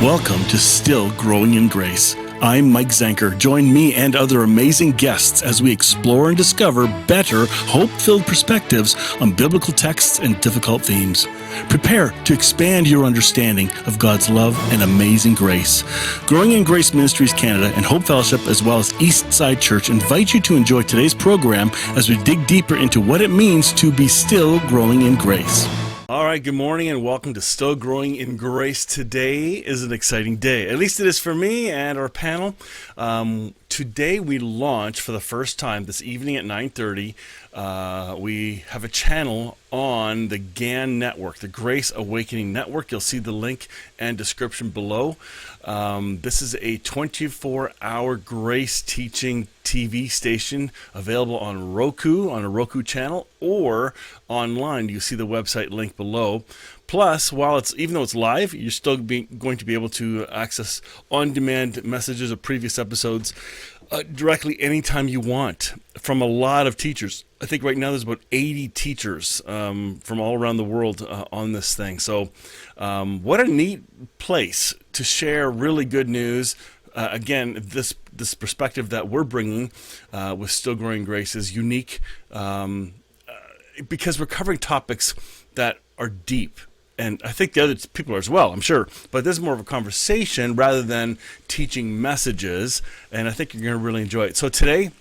Welcome to Still Growing in Grace. I'm Mike Zenker. Join me and other amazing guests as we explore and discover better, hope-filled perspectives on biblical texts and difficult themes. Prepare to expand your understanding of God's love and amazing grace. Growing in Grace Ministries Canada and Hope Fellowship, as well as Eastside Church, invite you to enjoy today's program as we dig deeper into what it means to be still growing in grace. All right, good morning and welcome to Still Growing in Grace. Today is an exciting day. At least it is for me and our panel. Today we launch for the first time this evening at 9:30. We have a channel on the GAN network, the Grace Awakening Network. You'll see the link and description below. This is a 24-hour grace teaching TV station available on Roku, on a Roku channel, or online. You see the website link below. Plus, even though it's live, you're still going to be able to access on-demand messages of previous episodes directly anytime you want from a lot of teachers. I think right now there's about 80 teachers from all around the world on this thing. So what a neat place to share really good news. Again, this perspective that we're bringing with Still Growing Grace is unique because we're covering topics that are deep. And I think the other people are as well, I'm sure. But this is more of a conversation rather than teaching messages. And I think you're going to really enjoy it. So today,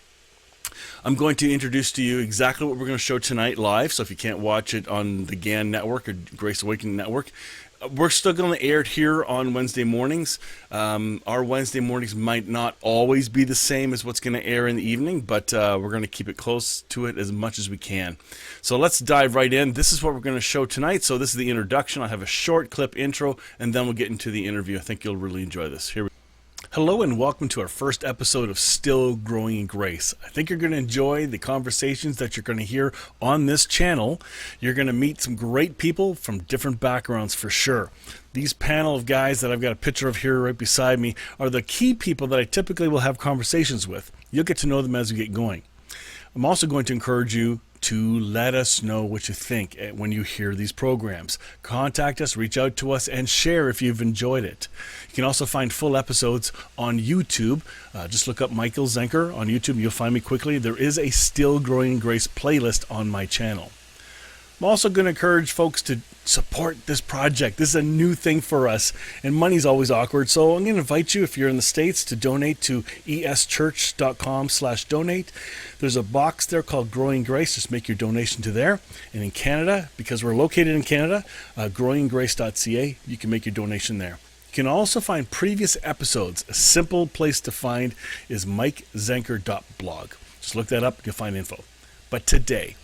I'm going to introduce to you exactly what we're going to show tonight live. So if you can't watch it on the GAN network or Grace Awakening Network, we're still going to air it here on Wednesday mornings. Our Wednesday mornings might not always be the same as what's going to air in the evening, but we're going to keep it close to it as much as we can. So let's dive right in. This is what we're going to show tonight. So this is the introduction. I'll have a short clip intro, and then we'll get into the interview. I think you'll really enjoy this. Here we go. Hello and welcome to our first episode of Still Growing in Grace. I think you're going to enjoy the conversations that you're going to hear on this channel. You're going to meet some great people from different backgrounds for sure. These panel of guys that I've got a picture of here right beside me are the key people that I typically will have conversations with. You'll get to know them as we get going. I'm also going to encourage you to let us know what you think when you hear these programs. Contact us, reach out to us, and share if you've enjoyed it. You can also find full episodes on YouTube. Just look up Michael Zenker on YouTube. You'll find me quickly. There is a Still Growing in Grace playlist on my channel. I'm also going to encourage folks to support this project. This is a new thing for us, and money's always awkward. So I'm going to invite you, if you're in the States, to donate to eschurch.com/donate. There's a box there called Growing Grace. Just make your donation to there. And in Canada, because we're located in Canada, growinggrace.ca, you can make your donation there. You can also find previous episodes. A simple place to find is mikezenker.blog. Just look that up, you'll find info. But today,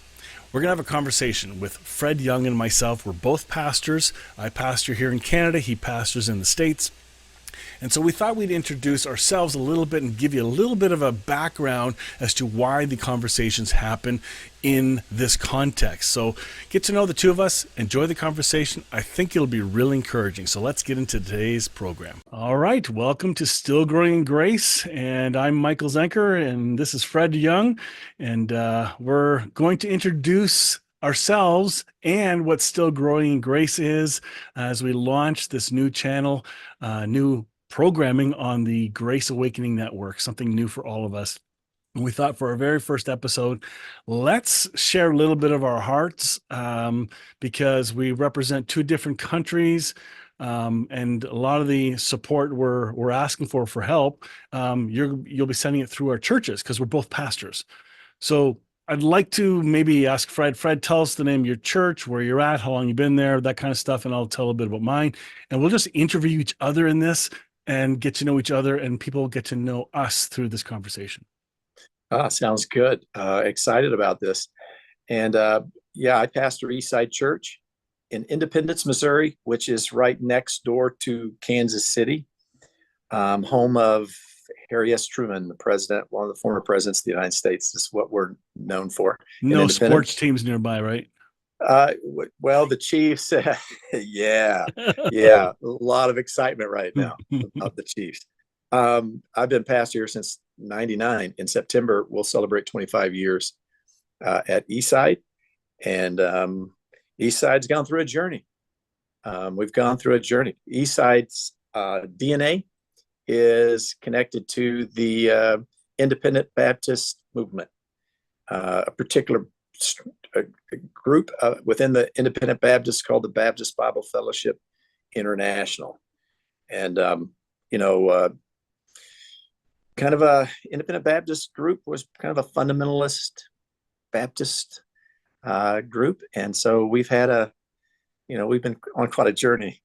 we're going to have a conversation with Fred Young and myself. We're both pastors. I pastor here in Canada. He pastors in the States. And so we thought we'd introduce ourselves a little bit and give you a little bit of a background as to why the conversations happen in this context. So get to know the two of us, enjoy the conversation. I think it'll be really encouraging. So let's get into today's program. All right, welcome to Still Growing in Grace. And I'm Michael Zenker, and this is Fred Young. And we're going to introduce ourselves and what Still Growing in Grace is as we launch this new channel, new programming on the Grace Awakening Network, something new for all of us. And we thought for our very first episode, let's share a little bit of our hearts because we represent two different countries. And a lot of the support we're asking for help, you'll be sending it through our churches because we're both pastors. So I'd like to maybe ask Fred. Fred, tell us the name of your church, where you're at, how long you've been there, that kind of stuff, and I'll tell a bit about mine. And we'll just interview each other in this and get to know each other, and people get to know us through this conversation. Sounds good. Excited about this. And I pastor Eastside Church in Independence, Missouri, which is right next door to Kansas City, home of Harry S. Truman, the president, one of the former presidents of the United States. This is what we're known for. No sports teams nearby, right? Well, the Chiefs, yeah, a lot of excitement right now about the Chiefs. I've been pastor here since 99. In September, we'll celebrate 25 years at Eastside, and Eastside's gone through a journey. We've gone through a journey. Eastside's DNA is connected to the Independent Baptist movement, a particular group within the Independent Baptists called the Baptist Bible Fellowship International. And, kind of a Independent Baptist group was kind of a fundamentalist Baptist group. And so we've been on quite a journey,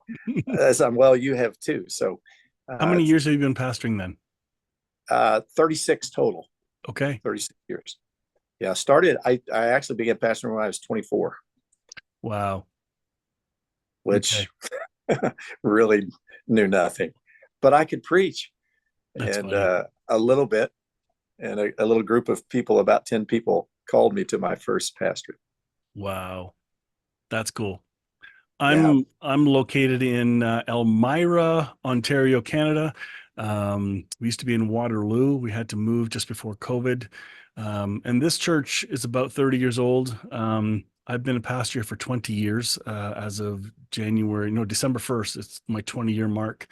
as you have too. So How many years have you been pastoring then? 36 total. Okay. 36 years. Yeah, I actually began pastoring when I was 24. Wow. Which really knew nothing, but I could preach. That's and funny. A little bit, and a little group of people, about 10 people, called me to my first pastorate. Wow. That's cool. Yeah. I'm located in Elmira, Ontario, Canada. We used to be in Waterloo. We had to move just before COVID. And this church is about 30 years old. I've been a pastor here for 20 years as of December 1st. It's my 20-year mark.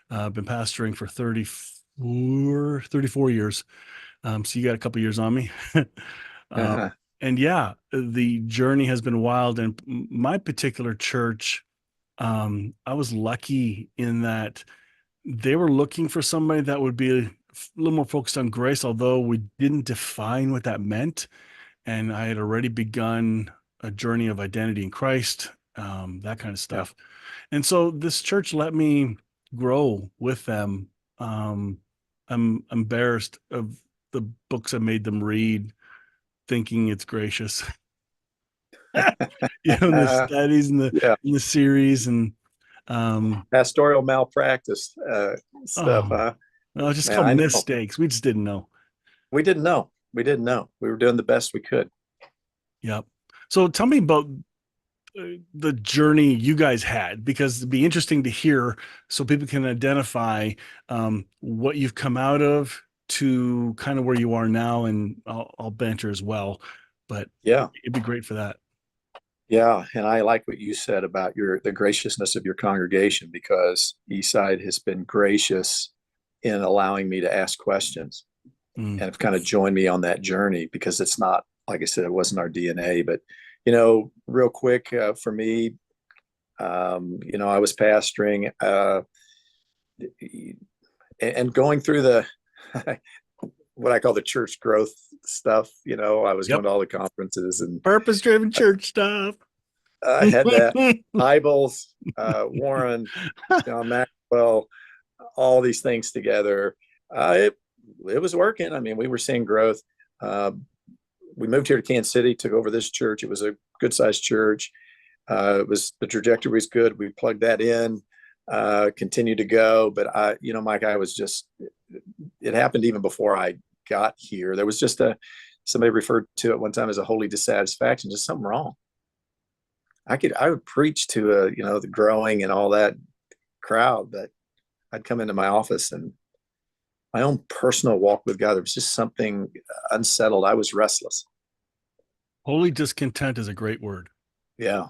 I've been pastoring for 34 years. So you got a couple years on me. Uh-huh. And yeah, the journey has been wild. And my particular church, I was lucky in that they were looking for somebody that would be a little more focused on grace, although we didn't define what that meant. And I had already begun a journey of identity in Christ, that kind of Yeah. stuff. And so this church let me grow with them. I'm embarrassed of the books I made them read, thinking it's gracious. The studies and Yeah. the series and um Pastoral malpractice stuff, oh huh? no, just Man, called I know. mistakes. We just didn't know. We didn't know. We didn't know. We were doing the best we could. Yep. So tell me about the journey you guys had, because it'd be interesting to hear so people can identify what you've come out of to kind of where you are now, and I'll banter as well, but Yeah. it'd be great for that. Yeah, and I like what you said about the graciousness of your congregation, because Eastside has been gracious in allowing me to ask questions, Mm. and have kind of joined me on that journey, because it's not, like I said, it wasn't our DNA. But real quick, for me, I was pastoring and going through the what I call the church growth stuff. I was going Yep. to all the conferences, and Purpose-driven church stuff. I had that. Hybels, Warren, John Maxwell, all these things together. It was working. I mean, we were seeing growth. Uh, we moved here to Kansas City, took over this church. It was a good sized church. The trajectory was good. We plugged that in, continued to go. But Mike, it happened even before I got here. There was just somebody referred to it one time as a holy dissatisfaction, just something wrong. I would preach to the growing and all that crowd, but I'd come into my office, and my own personal walk with God, there was just something unsettled. I was restless. Holy discontent is a great word. Yeah.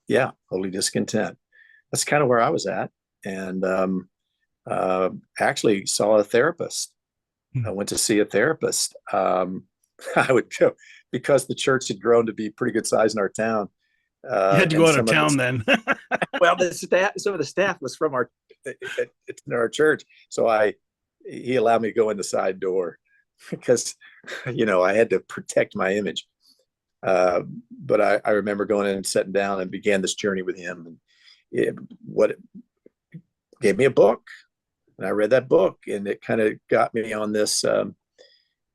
Yeah. Holy discontent. That's kind of where I was at. And actually saw a therapist. I went to see a therapist. I would go, because the church had grown to be pretty good size in our town. You had to go And out of town then. some of the staff was from our church. So he allowed me to go in the side door, because, I had to protect my image. But I remember going in and sitting down and began this journey with him. And it gave me a book, and I read that book, and it kind of got me on this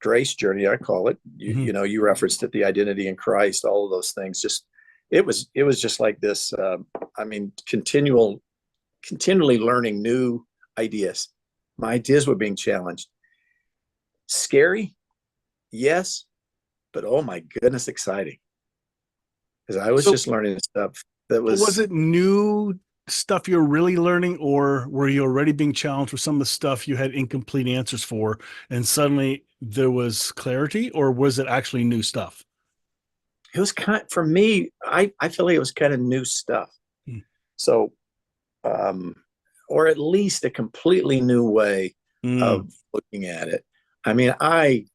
grace journey, I call it. You referenced it, the identity in Christ, all of those things. Just it was just like this. Continually learning new ideas. My ideas were being challenged. Scary, yes, but oh my goodness, exciting. Because I was just learning stuff that Was it new stuff you're really learning, or were you already being challenged with some of the stuff you had incomplete answers for, and suddenly there was clarity, or was it actually new stuff? it was for me, I feel like it was kind of new stuff. Hmm. So um, or at least a completely new way Mm, of looking at it. I mean, and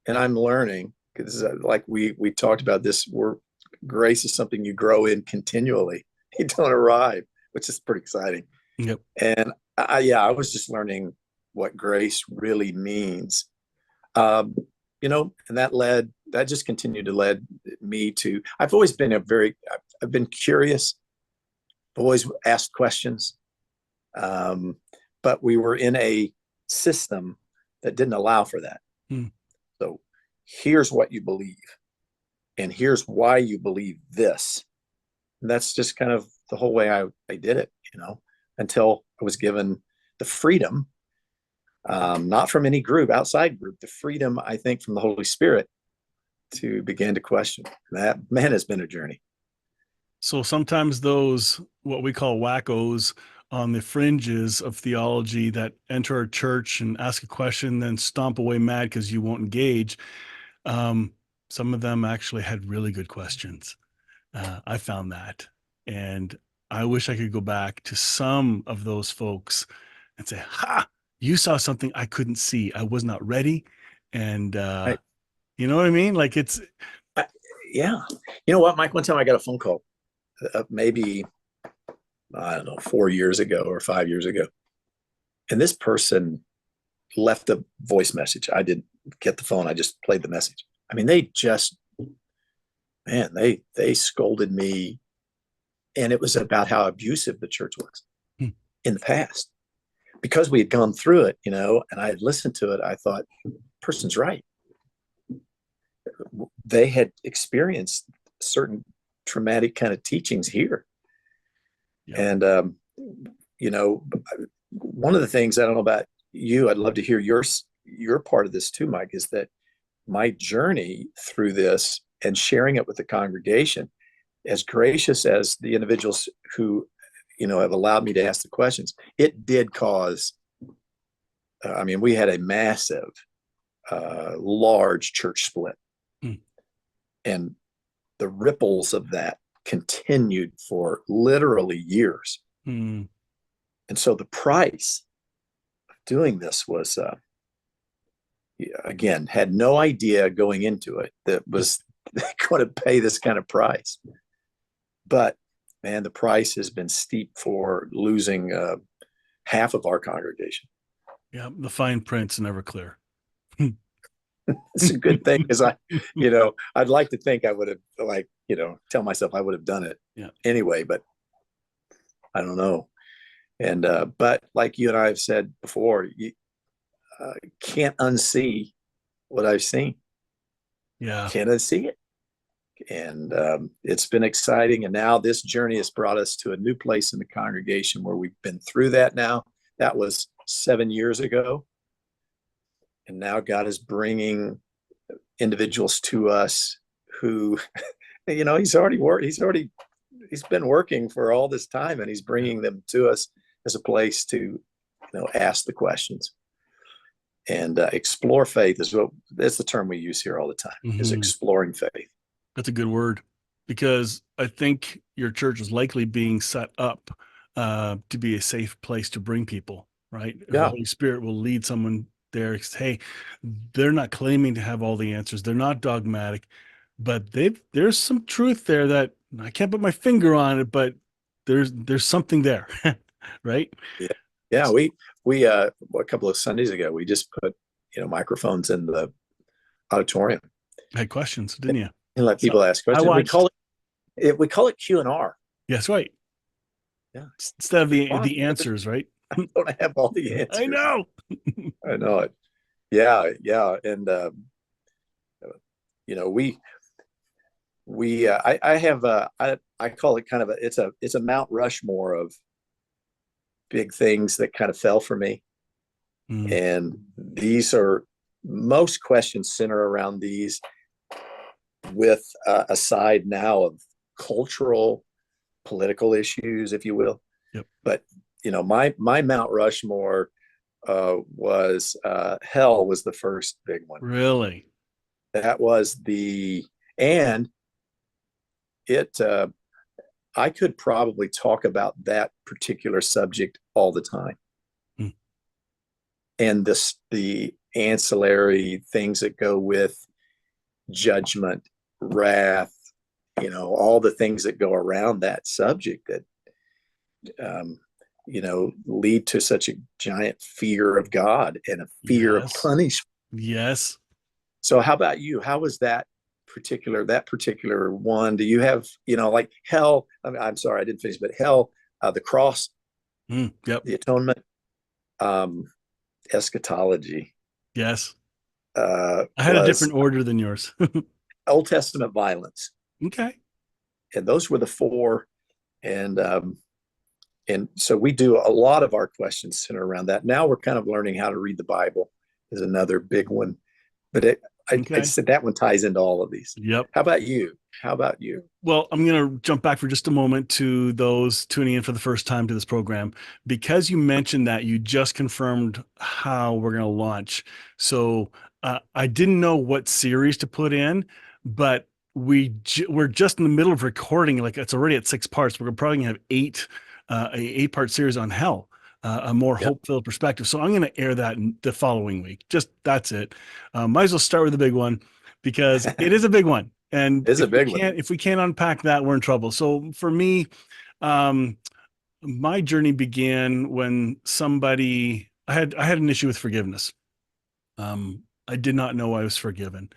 I'm learning because like we talked about this, grace is something you grow in continually. You don't arrive, which is pretty exciting. yep. And I was just learning what grace really means. Um, and that just continued to lead me to, I've always been I've been curious, I've always asked questions. Um, but we were in a system that didn't allow for that. Mm. So here's what you believe, and here's why you believe this. And that's just kind of the whole way I did it, until I was given the freedom, not from any group, outside group, the freedom, I think, from the Holy Spirit to begin to question. That, man, has been a journey. So sometimes those, what we call wackos on the fringes of theology that enter our church and ask a question, then stomp away mad because you won't engage. Um, some of them actually had really good questions. I found that. And I wish I could go back to some of those folks and say, ha, you saw something I couldn't see. I was not ready. And, Right. you know what I mean? Like I, yeah. You know what, Mike? One time I got a phone call, maybe, I don't know, 4 years ago or 5 years ago. And this person left a voice message. I didn't get the phone. I just played the message. I mean, they scolded me, and it was about how abusive the church was hmm, in the past. Because we had gone through it, and I had listened to it, I thought, person's right. They had experienced certain traumatic kind of teachings here. yep. And, one of the things, I don't know about you, I'd love to hear your part of this too, Mike, is that my journey through this and sharing it with the congregation, as gracious as the individuals who, have allowed me to ask the questions, it did cause, I mean, we had a massive, large church split. Hmm, And the ripples of that continued for literally years. hmm, And so the price of doing this was, again, had no idea going into it that was going to pay this kind of price. But man, the price has been steep for losing half of our congregation. yeah. The fine print's never clear. It's a good thing because I'd like to think I would have, tell myself I would have done it Yeah. anyway, but I don't know. And but like you and I have said before, you can't unsee what I've seen. Yeah. Can't unsee it. And it's been exciting. And now this journey has brought us to a new place in the congregation where we've been through that now. That was 7 years ago. And now God is bringing individuals to us who, he's already worked. He's been working for all this time, and he's Yeah. bringing them to us as a place to, ask the questions and explore faith. That's the term we use here all the time, is Mhm. exploring faith. That's a good word, because I think your church is likely being set up to be a safe place to bring people, right? The Yeah. Holy Spirit will lead someone there. Hey, they're not claiming to have all the answers. They're not dogmatic, but there's some truth there that I can't put my finger on it, but there's something there, right? Yeah. Yeah. We a couple of Sundays ago, we just put, microphones in the auditorium Had questions, didn't you? and let So people ask I questions. watched. We call it Q&R. Yes, right. Yeah. Instead of Why? the answers, right? I don't have all the I answers. know. I know it. Yeah. Yeah. And, I have, I call it kind of it's a Mount Rushmore of big things that kind of fell for me. Mm, And most questions center around these, with a side now of cultural, political issues, if you will. yep. But my Mount Rushmore was hell was the first big one. Really? That was and it I could probably talk about that particular subject all the time. Mm. And the ancillary things that go with judgment, wrath, all the things that go around that subject that um, lead to such a giant fear of God and a fear of Yes. punishment. Yes. So how about you? How was that particular one? Do you have, like hell? I'm sorry, I didn't finish, but hell, the cross, Yep. the atonement, um, eschatology, Yes. I had a was different order than yours. Old Testament violence, Okay. and those were the four. And so we do a lot of our questions center around that. Now we're kind of learning how to read the Bible is another big one, but I Okay. said that one ties into all of these. Yep. How about you? How about you? Well, I'm going to jump back for just a moment to those tuning in for the first time to this program. Because you mentioned that, you just confirmed how we're going to launch. So I didn't know what series to put in, but we're just in the middle of recording. Like, it's already at 6 parts. We're probably going to have a 8-part series on hell, a more Yep. hope-filled perspective. So I'm going to air that the following week. Just that's it. Might as well start with the big one, because it is a big one. And It's a big one. if we can't unpack that, we're in trouble. So for me, um, my journey began when I had an issue with forgiveness. I did not know I was forgiven,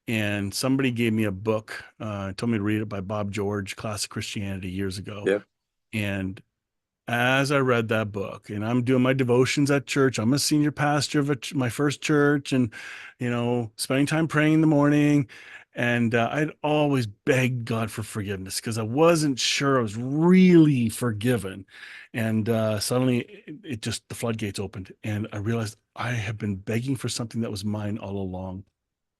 and somebody gave me a book, told me to read it, by Bob George, Classic Christianity, years ago. Yeah. And as I read that book, and I'm doing my devotions at church, I'm a senior pastor of my first church, and spending time praying in the morning. And I'd always begged God for forgiveness because I wasn't sure I was really forgiven. And suddenly it just, the floodgates opened, and I realized I have been begging for something that was mine all along.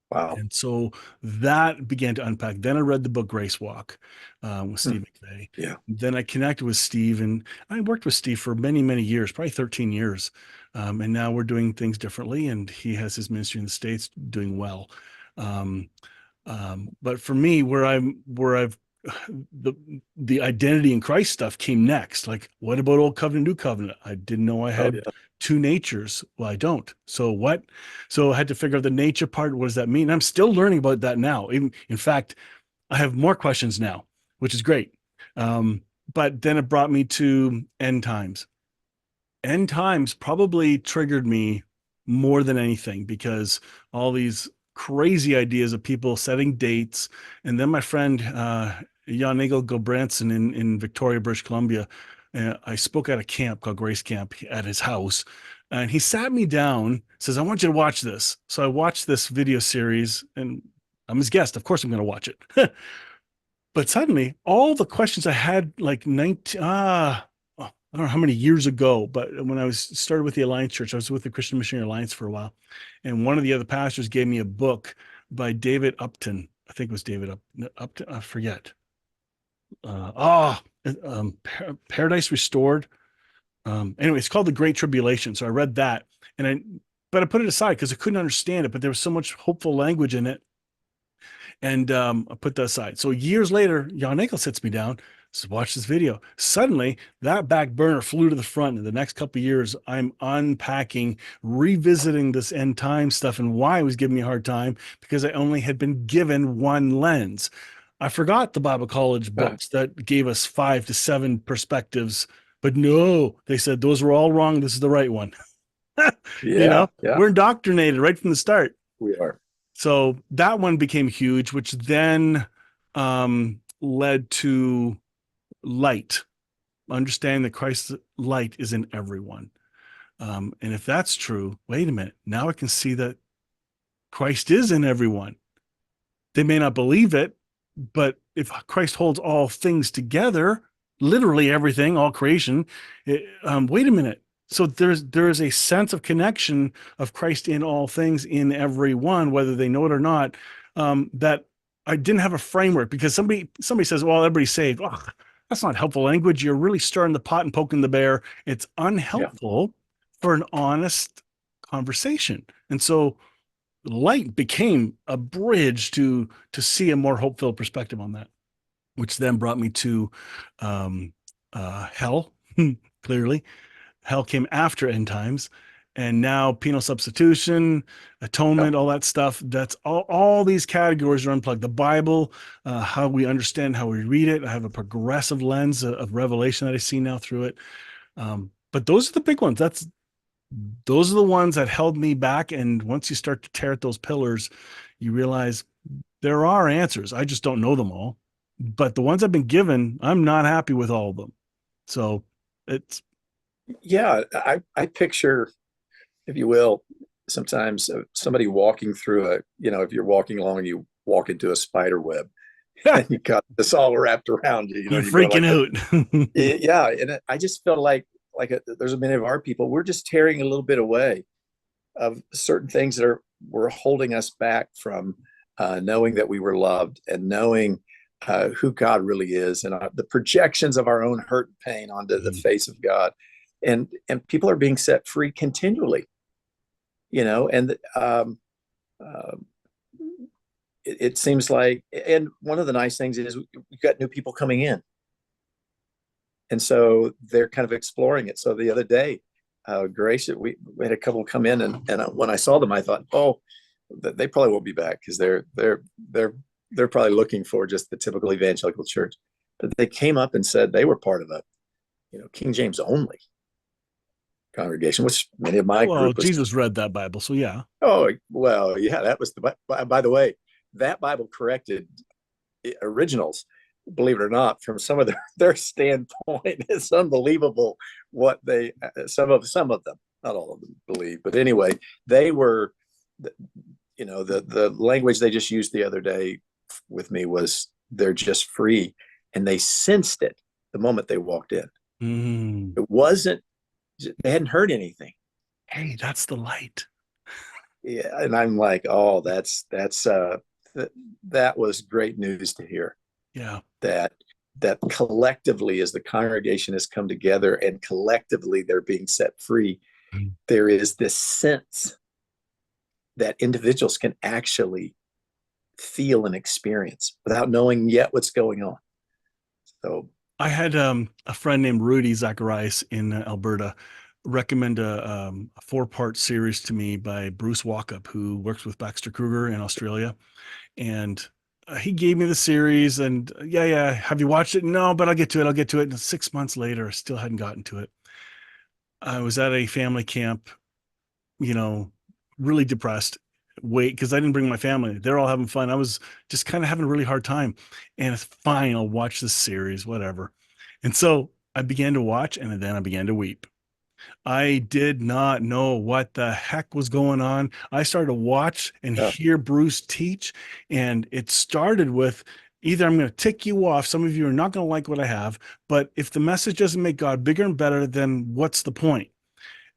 Wow. And so that began to unpack. Then I read the book Grace Walk, with Hmm. Steve McVeigh. Yeah. Then I connected with Steve, and I worked with Steve for many, many years, probably 13 years. And now we're doing things differently, and he has his ministry in the States doing well. Um, but for me, where I've the identity in Christ stuff came next. Like, what about Old Covenant, New Covenant? I didn't know I Oh had yeah. two natures. Well, I don't. So what? So I had to figure out the nature part. What does that mean? I'm still learning about that now. In fact, I have more questions now, which is great. But then it brought me to end times. End times probably triggered me more than anything, because all these crazy ideas of people setting dates. And then my friend Jan Nagel Gobranson in Victoria, British Columbia, I spoke at a camp called Grace Camp at his house, and he sat me down, says, I want you to watch this. So I watched this video series, and I'm his guest, of course I'm going to watch it. But suddenly, all the questions I had, like 19, I don't know how many years ago, but when I was started with the Alliance Church, I was with the Christian Missionary Alliance for a while. And one of the other pastors gave me a book by David Upton. I think it was David Upton. I forget. Paradise Restored. Anyway, it's called The Great Tribulation. So I read that, but I put it aside because I couldn't understand it, but there was so much hopeful language in it. And I put that aside. So years later, Jan Ekel sits me down, says, watch this video. Suddenly, that back burner flew to the front. In the next couple of years, I'm unpacking, revisiting this end time stuff, and why it was giving me a hard time, because I only had been given one lens. I forgot the Bible college books that gave us 5 to 7 perspectives, but no, they said those were all wrong. This is the right one. Yeah. Yeah. We're indoctrinated right from the start. We are. So that one became huge, which then led to light, understanding that Christ's light is in everyone. And if that's true, wait a minute, now I can see that Christ is in everyone. They may not believe it, but if Christ holds all things together, literally everything, all creation, wait a minute. So there is a sense of connection of Christ in all things, in everyone, whether they know it or not. That I didn't have a framework, because somebody says, "Well, everybody's saved." Oh, that's not helpful language. You're really stirring the pot and poking the bear. It's unhelpful for an honest conversation. And so light became a bridge to see a more hope-filled perspective on that. which then brought me to hell. Clearly, hell came after end times, and now penal substitution, Yeah. atonement, all that stuff. That's all these categories are unplugged. The Bible, how we understand, how we read it. I have a progressive lens of revelation that I see now through it. But those are the big ones. Those are the ones that held me back. And once you start to tear at those pillars, you realize there are answers. I just don't know them all. But the ones I've been given, I'm not happy with all of them. So it's Yeah, I picture, if you will, sometimes somebody walking through if you're walking along and you walk into a spider web and you got this all wrapped around you, you're you go freaking like, out. yeah. And I just felt like there's many of our people, we're just tearing a little bit away of certain things that were holding us back from knowing that we were loved and knowing who God really is, and the projections of our own hurt and pain onto the face of God. And people are being set free continually, and uh, it seems like, and one of the nice things is we've got new people coming in, and so they're kind of exploring it. So the other day, Grace, we had a couple come in, and when I saw them, I thought, oh, they probably won't be back because they're probably looking for just the typical evangelical church. But they came up and said they were part of a King James only congregation, which many of my Well, group was. Jesus read that Bible, so yeah. Oh well, yeah, that was the. By the way, that Bible corrected originals, believe it or not, from some of their standpoint. It's unbelievable what they some of them, not all of them, believe. But anyway, they were, the language they just used the other day with me was they're just free, and they sensed it the moment they walked in. Mm. It wasn't, they hadn't heard anything. Hey, that's the light. Yeah, and I'm like, oh, that was great news to hear. Yeah. That collectively, as the congregation has come together and collectively they're being set free, Mm. there is this sense that individuals can actually feel and experience without knowing yet what's going on. So I had a friend named Rudy Zacharias in Alberta recommend a four-part series to me by Bruce Walkup, who works with Baxter Kruger in Australia. And he gave me the series, and yeah, have you watched it? No, but I'll get to it. And 6 months later, I still hadn't gotten to it. I was at a family camp, you know, really depressed. Wait, because I didn't bring my family. They're all having fun. I was just kind of having a really hard time. And it's fine. I'll watch this series, whatever. And so I began to watch, and then I began to weep. I did not know what the heck was going on. I started to watch and yeah, hear Bruce teach, and it started with either I'm going to tick you off. Some of you are not going to like what I have, but if the message doesn't make God bigger and better, then what's the point?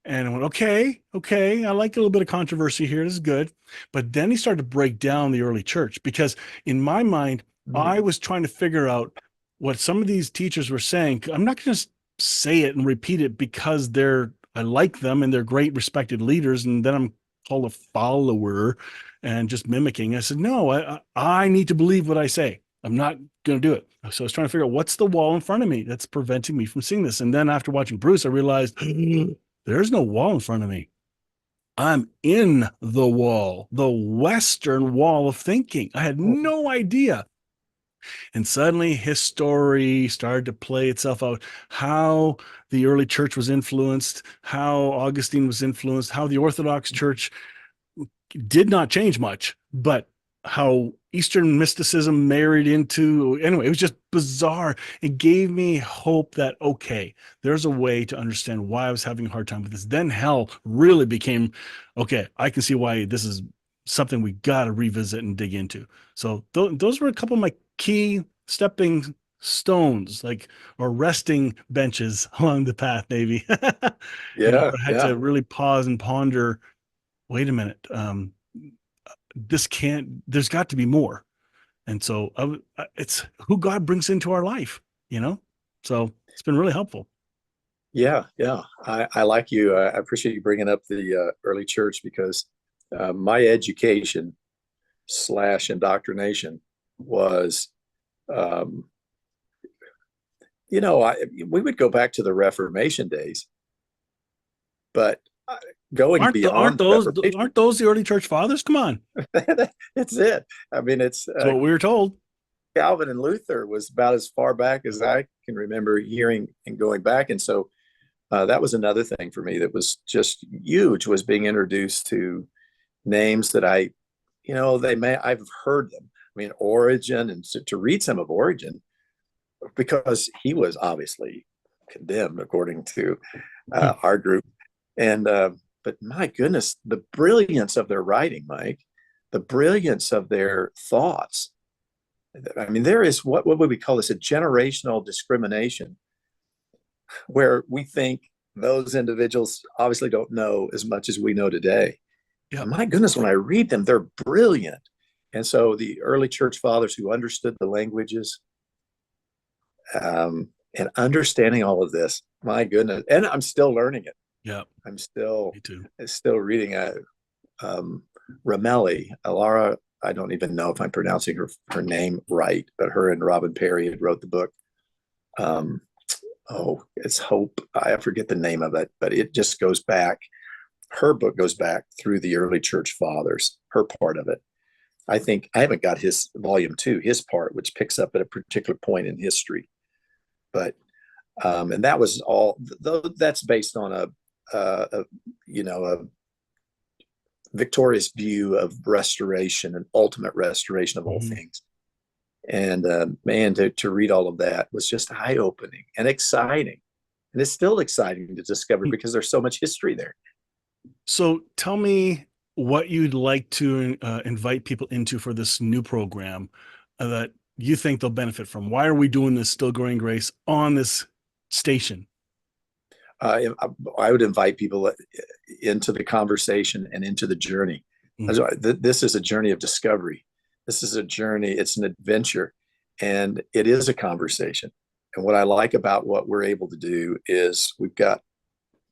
And I went, okay, I like a little bit of controversy here. This is good. But then he started to break down the early church because in my mind, I was trying to figure out what some of these teachers were saying. I'm not going to say it and repeat it because I like them and they're great respected leaders. And then I'm called a follower and just mimicking. I said, no, I need to believe what I say. I'm not going to do it. So I was trying to figure out what's the wall in front of me that's preventing me from seeing this. And then after watching Bruce, I realized there's no wall in front of me. I'm in the wall, the Western wall of thinking. I had no idea. And suddenly his story started to play itself out, how the early church was influenced, how Augustine was influenced, how the Orthodox Church did not change much, but how Eastern mysticism married into, anyway, it was just bizarre. It gave me hope that, okay, there's a way to understand why I was having a hard time with this. Then hell really became, okay, I can see why this is something we got to revisit and dig into. So those were a couple of my key stepping stones, like, or resting benches along the path, maybe, yeah, where I had yeah. to really pause and ponder, wait a minute, there's got to be more. And so it's who God brings into our life, you know? So it's been really helpful. Yeah, yeah. I like you. I appreciate you bringing up the early church because my education / indoctrination was We would go back to the Reformation days, but going Aren't beyond the those Reformation, aren't those the early church fathers? Come on, it's it. I mean, it's that's what we were told. Calvin and Luther was about as far back as I can remember hearing and going back. And so that was another thing for me that was just huge, was being introduced to names that I've heard them. I mean, Origin, and to read some of Origin, because he was obviously condemned according to our group. And but my goodness, the brilliance of their writing, Mike, the brilliance of their thoughts. I mean, there is what would we call this? A generational discrimination, where we think those individuals obviously don't know as much as we know today. Yeah. My goodness, when I read them, they're brilliant. And so the early church fathers who understood the languages, and understanding all of this, my goodness, and I'm still learning it. Yeah. I'm still Me too. still reading Ramelli, Alara. I don't even know if I'm pronouncing her name right, but her and Robin Perry had wrote the book. It's Hope. I forget the name of it, but it just goes back. Her book goes back through the early church fathers, her part of it. I think I haven't got his volume 2, his part, which picks up at a particular point in history. But and that was all. That's based on a victorious view of restoration and ultimate restoration of all things. And man, to read all of that was just eye opening and exciting, and it's still exciting to discover because there's so much history there. So tell me what you'd like to invite people into for this new program that you think they'll benefit from. Why are we doing this Still Growing Grace on this station? I would invite people into the conversation and into the journey. This is a journey of discovery. This is a journey. It's an adventure, and it is a conversation. And what I like about what we're able to do is we've got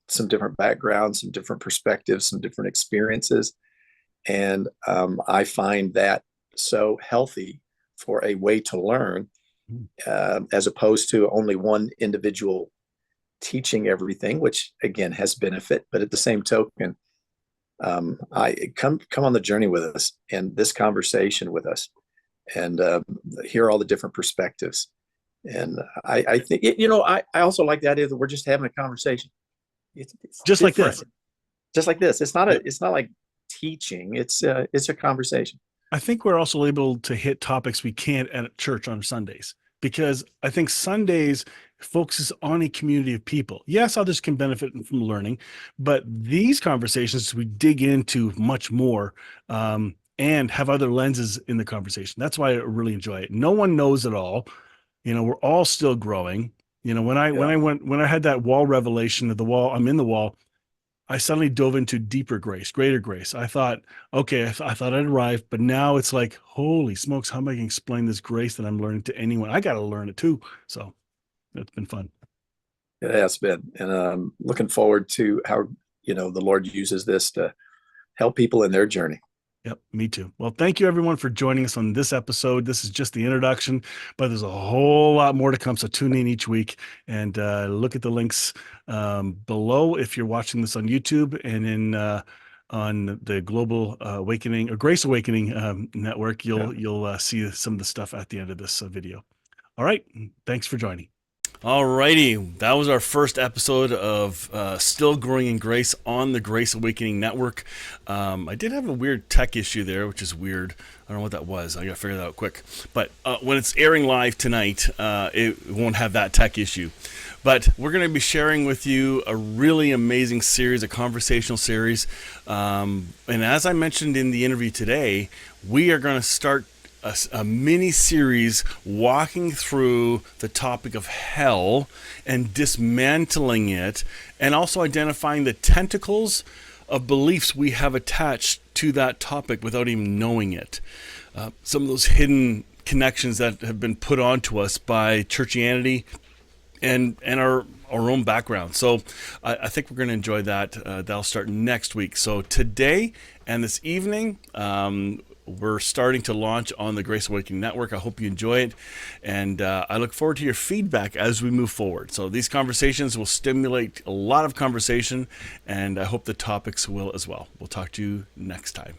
some different backgrounds, some different perspectives, some different experiences. And I find that so healthy for a way to learn, as opposed to only one individual teaching everything, which again has benefit. But at the same token, I come on the journey with us and this conversation with us, and hear all the different perspectives. And I think, I also like the idea that we're just having a conversation. It's just different. Like this, just like this. It's not like teaching. It's a conversation. I think we're also able to hit topics we can't at church on Sundays, because I think Sundays focuses on a community of people. Yes, others can benefit from learning, but these conversations, we dig into much more and have other lenses in the conversation. That's why I really enjoy it. No one knows it all. We're all still growing. When I had that wall revelation of the wall, I'm in the wall, I suddenly dove into deeper grace, greater grace. I thought, okay, I thought I'd arrived, but now it's like, holy smokes, how am I going to explain this grace that I'm learning to anyone? I got to learn it too. So it's been fun. It has been. And I'm looking forward to how, the Lord uses this to help people in their journey. Yep, me too. Well, thank you everyone for joining us on this episode. This is just the introduction, but there's a whole lot more to come. So tune in each week and look at the links below if you're watching this on YouTube, and in on the Global Awakening or Grace Awakening network, you'll see some of the stuff at the end of this video. All right, thanks for joining. Alrighty, that was our first episode of Still Growing in Grace on the Grace Awakening Network. I did have a weird tech issue there, which is weird. I don't know what that was. I got to figure that out quick. But when it's airing live tonight, it won't have that tech issue. But we're going to be sharing with you a really amazing series, a conversational series. And as I mentioned in the interview today, we are going to start a mini series walking through the topic of hell and dismantling it, and also identifying the tentacles of beliefs we have attached to that topic without even knowing it. Some of those hidden connections that have been put onto us by churchianity and our own background. So I think we're going to enjoy that. That'll start next week. So today and this evening, we're starting to launch on the Grace Awakening Network. I hope you enjoy it, and I look forward to your feedback as we move forward. So these conversations will stimulate a lot of conversation, and I hope the topics will as well. We'll talk to you next time.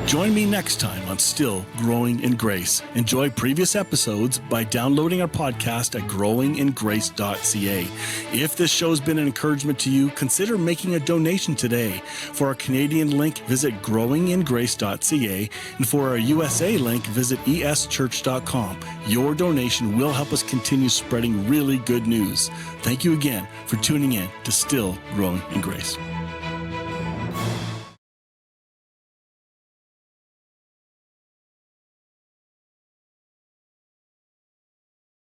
Join me next time on Still Growing in Grace. Enjoy previous episodes by downloading our podcast at growingingrace.ca. If this show's been an encouragement to you, consider making a donation today. For our Canadian link, visit growingingrace.ca, and for our USA link, visit eschurch.com. Your donation will help us continue spreading really good news. Thank you again for tuning in to Still Growing in Grace.